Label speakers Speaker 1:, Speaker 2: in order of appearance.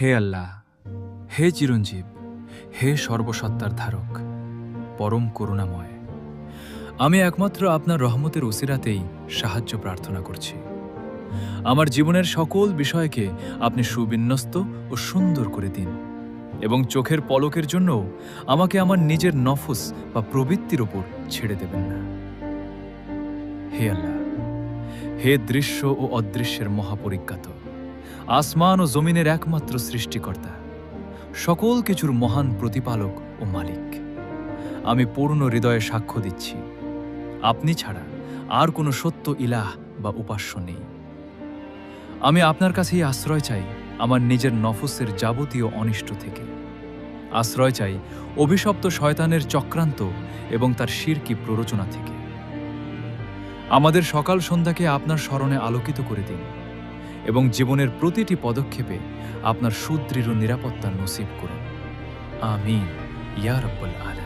Speaker 1: হে আল্লাহ, হে চিরঞ্জীব, হে সর্বসত্তার ধারক, পরম করুণাময়, আমি একমাত্র আপনার রহমতের উসিরাতেই সাহায্য প্রার্থনা করছি। আমার জীবনের সকল বিষয়কে আপনি সুবিন্যস্ত ও সুন্দর করে দিন এবং চোখের পলকের জন্য আমাকে আমার নিজের নফস বা প্রবৃত্তির ওপর ছেড়ে দেবেন না। হে আল্লাহ, হে দৃশ্য ও অদৃশ্যের মহাপরিজ্ঞাত, আসমান ও জমিনের একমাত্র সৃষ্টিকর্তা, সকল কিছুর মহান প্রতিপালক ও মালিক, আমি পূর্ণ হৃদয়ে সাক্ষ্য দিচ্ছি, আপনি ছাড়া আর কোনো সত্য ইলাহ বা উপাস্য নেই। আমি আপনার কাছেই আশ্রয় চাই আমার নিজের নফসের যাবতীয় অনিষ্ট থেকে। আশ্রয় চাই অভিশপ্ত শয়তানের চক্রান্ত এবং তার শিরকি প্ররোচনা থেকে। আমাদের সকাল সন্ধ্যাকে আপনার স্মরণে আলোকিত করে দিন এবং জীবনের প্রতিটি পদক্ষেপে আপনার সুদৃঢ় নিরাপত্তা নসিব করুন। আমিন ইয়া রাব্বুল আলামিন।